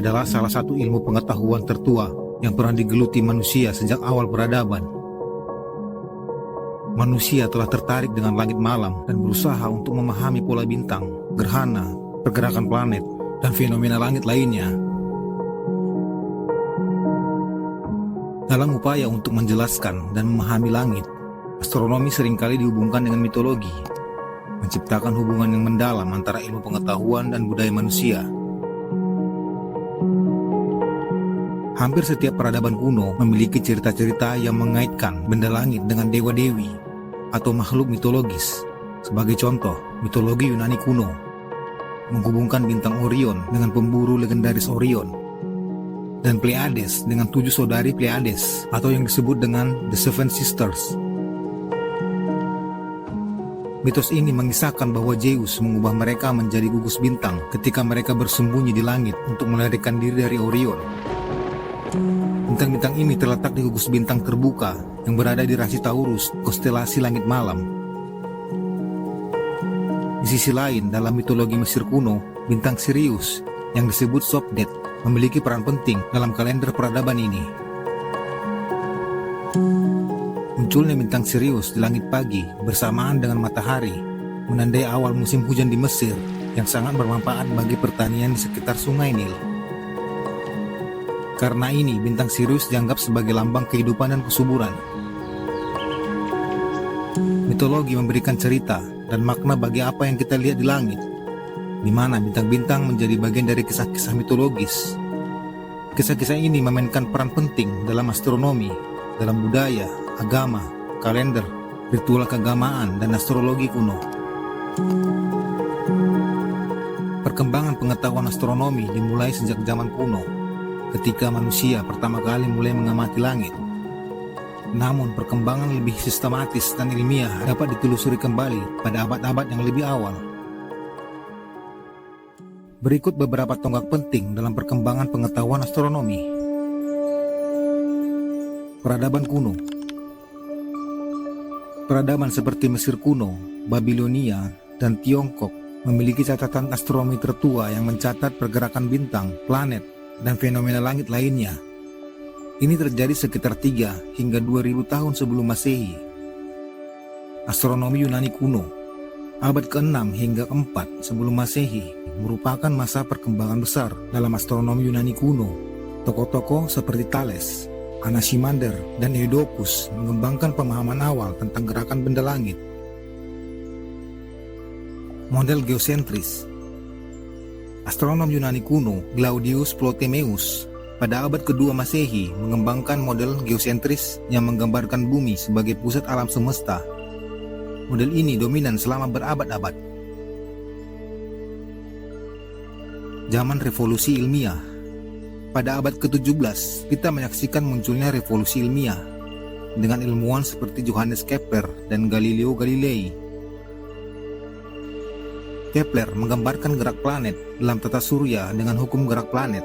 adalah salah satu ilmu pengetahuan tertua yang pernah digeluti manusia sejak awal peradaban. Manusia telah tertarik dengan langit malam dan berusaha untuk memahami pola bintang, gerhana, pergerakan planet, dan fenomena langit lainnya. Dalam upaya untuk menjelaskan dan memahami langit, astronomi seringkali dihubungkan dengan mitologi, menciptakan hubungan yang mendalam antara ilmu pengetahuan dan budaya manusia. Hampir setiap peradaban kuno memiliki cerita-cerita yang mengaitkan benda langit dengan dewa-dewi atau makhluk mitologis. Sebagai contoh, mitologi Yunani kuno menghubungkan bintang Orion dengan pemburu legendaris Orion, dan Pleiades dengan 7 saudari Pleiades atau yang disebut dengan The Seven Sisters. Mitos ini mengisahkan bahwa Zeus mengubah mereka menjadi gugus bintang ketika mereka bersembunyi di langit untuk melarikan diri dari Orion. Bintang-bintang ini terletak di gugus bintang terbuka yang berada di rasi Taurus, konstelasi langit malam. Di sisi lain, dalam mitologi Mesir kuno, bintang Sirius yang disebut Sopdet memiliki peran penting dalam kalender peradaban ini. Munculnya bintang Sirius di langit pagi bersamaan dengan matahari menandai awal musim hujan di Mesir yang sangat bermanfaat bagi pertanian di sekitar Sungai Nil. Karena ini, bintang Sirius dianggap sebagai lambang kehidupan dan kesuburan. Mitologi memberikan cerita dan makna bagi apa yang kita lihat di langit, di mana bintang-bintang menjadi bagian dari kisah-kisah mitologis. Kisah-kisah ini memainkan peran penting dalam astronomi, dalam budaya, agama, kalender, ritual keagamaan, dan astrologi kuno. Perkembangan pengetahuan astronomi dimulai sejak zaman kuno, ketika manusia pertama kali mulai mengamati langit. Namun perkembangan lebih sistematis dan ilmiah dapat ditelusuri kembali pada abad-abad yang lebih awal. Berikut beberapa tonggak penting dalam perkembangan pengetahuan astronomi. Peradaban kuno. Peradaban seperti Mesir kuno, Babilonia, dan Tiongkok memiliki catatan astronomi tertua yang mencatat pergerakan bintang, planet, dan fenomena langit lainnya. Ini terjadi sekitar 3 hingga 2000 tahun sebelum Masehi. Astronomi Yunani kuno, abad ke-6 hingga ke-4 sebelum Masehi, merupakan masa perkembangan besar dalam astronomi Yunani kuno. Tokoh-tokoh seperti Thales, Anaximander, dan Eudoxus mengembangkan pemahaman awal tentang gerakan benda langit. Model geosentris. Astronom Yunani kuno Claudius Ptolemeus pada abad kedua Masehi mengembangkan model geosentris yang menggambarkan bumi sebagai pusat alam semesta. Model ini dominan selama berabad-abad. Zaman revolusi ilmiah. Pada abad ke-17, kita menyaksikan munculnya revolusi ilmiah dengan ilmuwan seperti Johannes Kepler dan Galileo Galilei. Kepler menggambarkan gerak planet dalam tata surya dengan hukum gerak planet.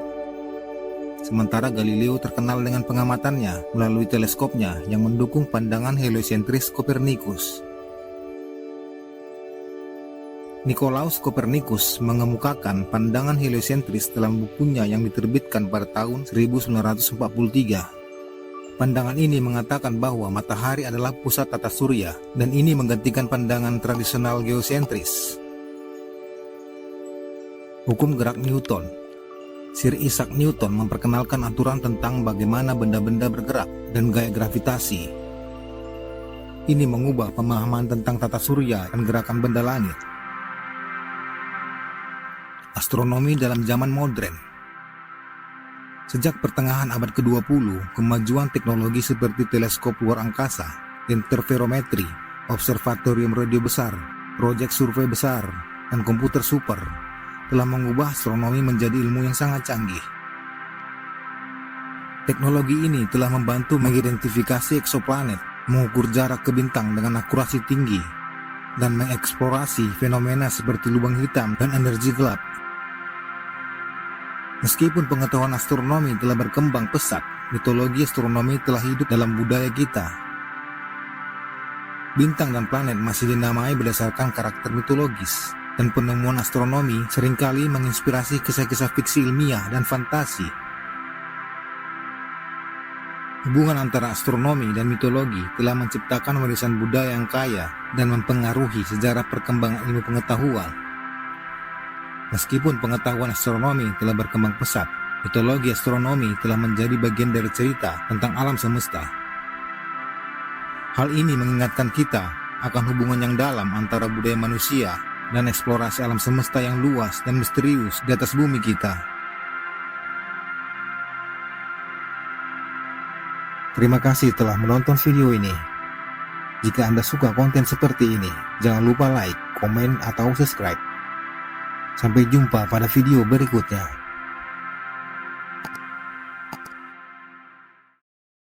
Sementara Galileo terkenal dengan pengamatannya melalui teleskopnya yang mendukung pandangan heliosentris Kopernikus. Nikolaus Kopernikus mengemukakan pandangan heliosentris dalam bukunya yang diterbitkan pada tahun 1943. Pandangan ini mengatakan bahwa matahari adalah pusat tata surya, dan ini menggantikan pandangan tradisional geosentris. Hukum gerak Newton. Sir Isaac Newton memperkenalkan aturan tentang bagaimana benda-benda bergerak dan gaya gravitasi. Ini mengubah pemahaman tentang tata surya dan gerakan benda langit. Astronomi dalam zaman modern. Sejak pertengahan abad ke-20, kemajuan teknologi seperti teleskop luar angkasa, interferometri, observatorium radio besar, proyek survei besar, dan komputer super telah mengubah astronomi menjadi ilmu yang sangat canggih. Teknologi ini telah membantu mengidentifikasi eksoplanet, mengukur jarak ke bintang dengan akurasi tinggi, dan mengeksplorasi fenomena seperti lubang hitam dan energi gelap. Meskipun pengetahuan astronomi telah berkembang pesat, mitologi astronomi telah hidup dalam budaya kita. Bintang dan planet masih dinamai berdasarkan karakter mitologis, dan penemuan astronomi seringkali menginspirasi kisah-kisah fiksi ilmiah dan fantasi. Hubungan antara astronomi dan mitologi telah menciptakan warisan budaya yang kaya dan mempengaruhi sejarah perkembangan ilmu pengetahuan. Meskipun pengetahuan astronomi telah berkembang pesat, mitologi astronomi telah menjadi bagian dari cerita tentang alam semesta. Hal ini mengingatkan kita akan hubungan yang dalam antara budaya manusia dan eksplorasi alam semesta yang luas dan misterius di atas bumi kita. Terima kasih telah menonton video ini. Jika Anda suka konten seperti ini, jangan lupa like, komen, atau subscribe. Sampai jumpa pada video berikutnya.